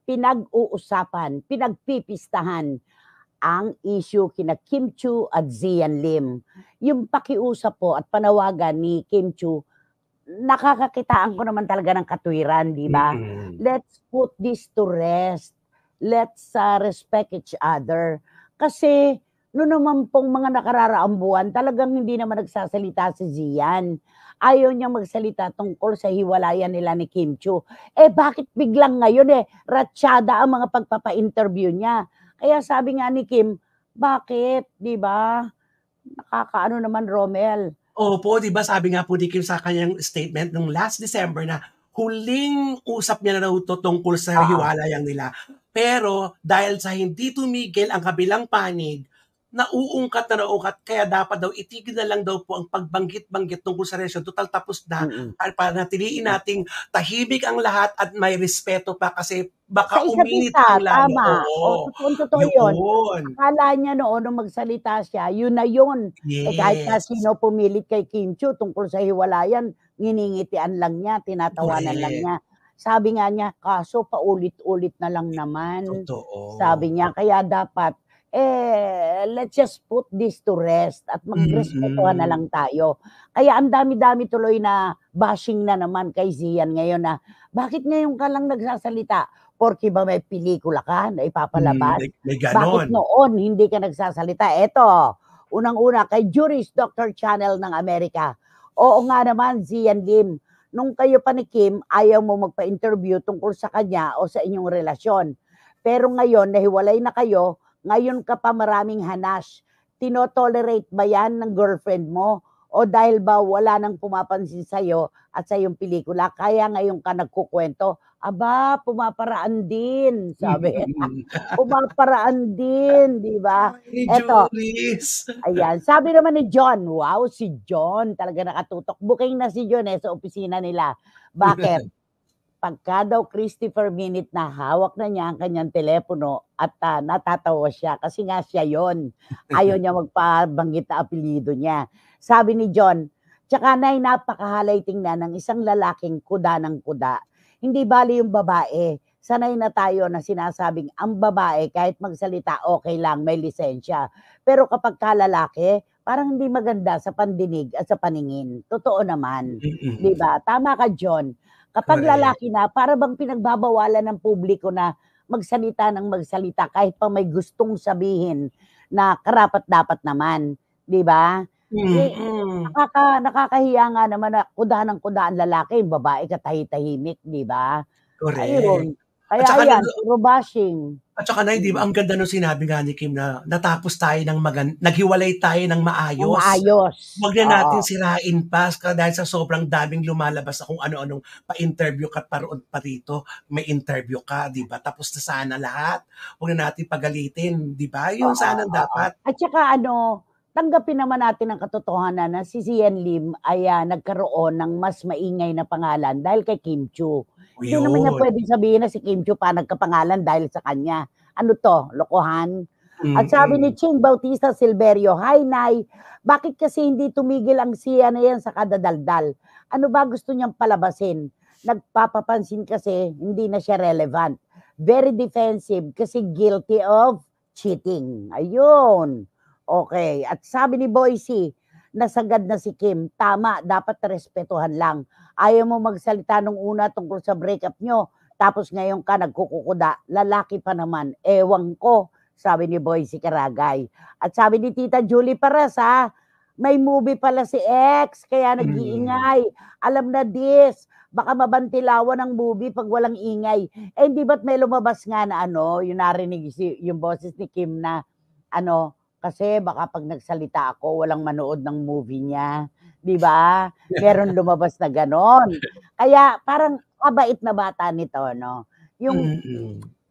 pinag-uusapan, pinagpipistahan ang issue kina Kim Chiu at Zian Lim. Yung pakiusap po at panawagan ni Kim Chiu, nakakakitaan ko naman talaga ng katwiran, di ba? Let's put this to rest. Let's respect each other. Kasi noon naman pong mga nakararaang buwan, talagang hindi naman nagsasalita si Zian. Ayaw niyang magsalita tungkol sa hiwalayan nila ni Kim Chiu. Bakit biglang ngayon ratsyada ang mga pagpapa-interview niya? Kaya sabi nga ni Kim, bakit, 'di ba? Nakakaano naman, Romel. Opo, 'di ba sabi nga po ni Kim sa kanyang statement nung last December na huling usap niya na raw 'to tungkol sa hiwalayan nila. Pero dahil sa hindi tumigil ang kabilang panig, nauungkat na nauungkat kaya dapat daw itigil na lang daw po ang pagbanggit-banggit tungkol sa relasyon. Total tapos na para panatiliin nating tahimik ang lahat at may respeto pa kasi baka Sa isa't uminit isa, pang lalo. tama. Oo, Totoong-totoo yun. yun. Akala niya noon nung magsalita siya, yun na yun. Kahit na Yes. sino pumilit kay Kim Chiu tungkol sa hiwalayan, nginingitian lang niya, tinatawanan lang Correct. niya. Sabi nga niya, kaso paulit-ulit na lang naman. Totoo. Sabi niya, kaya dapat, let's just put this to rest at magrespetuhan na lang tayo. Kaya ang dami-dami tuloy na bashing na naman kay Zian ngayon na, bakit ngayon ka lang nagsasalita? Porke ba may pelikula ka na ipapalabas? May Bakit ganon. noon hindi ka nagsasalita? Eto, unang-una kay Juris Doctor Channel ng Amerika. Oo nga naman, Zian Lim, nung kayo pa ni Kim, ayaw mo magpa-interview tungkol sa kanya o sa inyong relasyon. Pero ngayon, nahiwalay na kayo, ngayon ka pa maraming hanas. Tinotolerate ba yan ng girlfriend mo? O dahil ba wala nang pumapansin sa'yo at sa iyong pelikula, kaya ngayon ka nagkukwento? Aba, pumaparaan din, sabi. Pumaparaan din, di ba? Eto, ayan, sabi naman ni John, wow, si John, talaga nakatutok. Booking na si John sa opisina nila. Bakit? Pagka daw Christopher Minute na hawak na niya ang kanyang telepono at natatawa siya kasi nga siya yon. Ayaw niya magpabanggit na apelyido niya. Sabi ni John, tsaka na'y napakahalay tingnan ng isang lalaking kuda ng kuda. Hindi bali yung babae. Sanay na tayo na sinasabing ang babae kahit magsalita okay lang, may lisensya. Pero kapag kalalaki, parang hindi maganda sa pandinig at sa paningin. Totoo naman. Di ba? Tama ka, John. Kapag lalaki na, para bang pinagbabawalan ng publiko na magsalita ng magsalita kahit pa may gustong sabihin na karapat-dapat naman. Di ba? Nakakahiya nga naman na kuda ng kuda ang lalaki, yung babae katahi-tahimik, di ba? Ayun. Kaya yan, puro bashing. At saka na, di ba, ang ganda nung sinabi nga ni Kim na natapos tayo ng naghiwalay tayo ng maayos. Maayos. Huwag na natin sirain pa dahil sa sobrang daming lumalabas na kung ano-anong pa-interview ka paroon pa rito. May interview ka, di ba? Tapos na sana lahat. Huwag na natin pagalitin, di ba? Yun sana dapat. At saka tanggapin naman natin ang katotohanan na si Zian Lim ay nagkaroon ng mas maingay na pangalan dahil kay Kim Chiu. Hindi naman niya pwedeng sabihin na si Kim Chiu pa nagkapangalan dahil sa kanya. Ano to? Lokohan? At sabi ni Ching Bautista Silverio, hi Nay, bakit kasi hindi tumigil ang siya na yan sa kadadaldal? Ano ba gusto niyang palabasin? Nagpapapansin kasi hindi na siya relevant. Very defensive kasi guilty of cheating. Ayun. Okay. At sabi ni Boycie, nasagad na si Kim. Tama, dapat respetuhan lang. Ayaw mo magsalita nung una tungkol sa breakup nyo. Tapos ngayon ka nagkukukuda. Lalaki pa naman. Ewan ko, sabi ni Boycie Karagay. At sabi ni Tita Julie Paras, may movie pala si X, kaya nag-iingay. Alam na this, baka mabantilawan ang movie pag walang ingay. Hindi ba't may lumabas nga na yung narinig yung boses ni Kim na kasi baka pag nagsalita ako, walang manood ng movie niya. Di ba? Meron lumabas na ganon. Kaya parang kabait na bata nito, no? Yung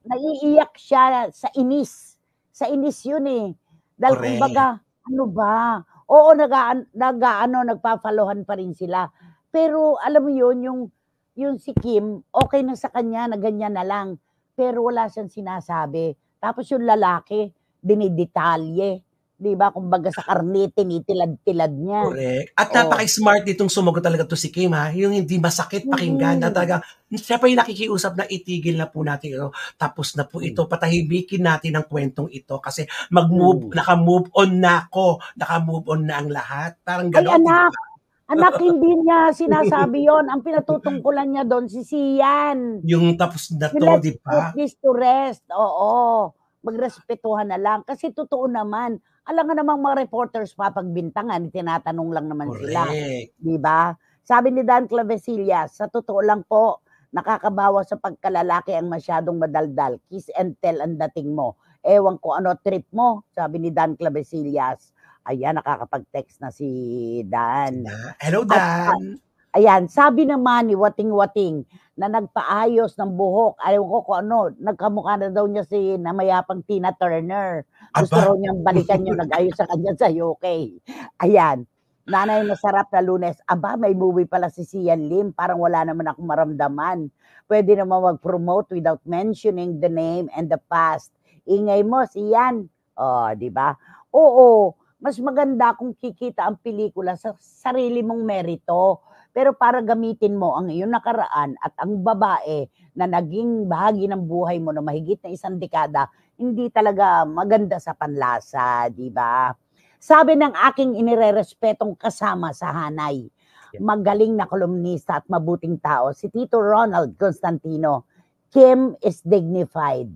naiiyak siya sa inis. Sa inis yun eh. Dahil kumbaga, ano ba? Oo, nagpapalohan pa rin sila. Pero alam mo yun, yung si Kim, okay na sa kanya na ganyan na lang. Pero wala siyang sinasabi. Tapos yung lalaki, dinidetalye. 'di ba? Kumbaga sa karne tinitilad-tilad niya. Correct. At Oh, napaka-smart nitong sumagot talaga 'to si Kim, yung hindi masakit pakinggan na mm. talagang siya pa yung nakikiusap na itigil na po natin ito, tapos na po Hmm, ito, patahimikin natin ang kwentong ito kasi hmm. naka-move on na ako, naka-move on na ang lahat, parang Ay gano'n, 'di anak, ba? anak hindi niya sinasabi yon, ang pinatutungkulan niya don si Sian. Yung tapos na Yung 'to, let's 'di ba? put this to rest, oo. Magrespetuhan na lang kasi totoo naman, alam nga namang mga reporters papagbintangan, tinatanong lang naman sila, Correct. 'di ba? Sabi ni Dan Clavesillas, "Sa totoo lang po, nakakabawa sa pagkalalaki ang masyadong madaldal, kiss and tell ang dating mo. Ewan ko ano trip mo," sabi ni Dan Clavesillas. Ayan, nakakapag-text na si Dan. Sila hello, At Dan. ayan, sabi naman ni Wating-Wating na nagpaayos ng buhok, ewan ko kung ano, nagkamukha na daw niya si namayapang Tina Turner. Gusto raw Aba, niyang balikan yung nag-ayos sa kanya sa UK. Ayan, "Nanay masarap na Lunes." Aba, may movie pala si Sian Lim, parang wala naman akong maramdaman. Puwede naman mag-promote without mentioning the name and the past. Ingay mo, Sian. Oh, 'di ba? Oo, mas maganda kung kikita ang pelikula sa sarili mong merito. Pero para gamitin mo ang iyong nakaraan at ang babae na naging bahagi ng buhay mo na mahigit na isang dekada, hindi talaga maganda sa panlasa, 'di ba? Sabi ng aking inirerespetong kasama sa hanay, magaling na kolumnista at mabuting tao, si Tito Ronald Constantino, "Kim is dignified."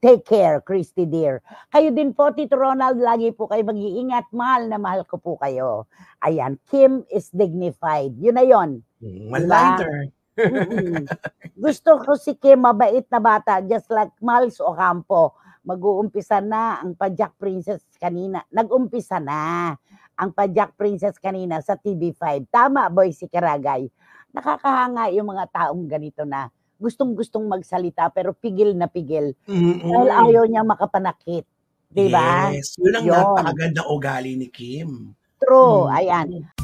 Take care, Christy dear. Kayo din po, Tito Ronald, lagi po kayo mag-iingat. Mahal na mahal ko po kayo. Ayan, Kim is dignified. Yun na yun, 'di ba? one-liner. Mm. Gusto ko si Kim, mabait na bata, just like Miles Ocampo. Mag-uumpisa na ang Pajak Princess kanina. Nag-umpisa na ang Pajak Princess kanina sa TV5. Tama, Boy si Karagay. Nakakahanga yung mga taong ganito na gustong-gustong magsalita pero pigil na pigil dahil Mm. ayaw niya makapanakit, 'di ba? Yes, yun ang Yun, napakagandang ugali ni Kim. true, ayan. Mm.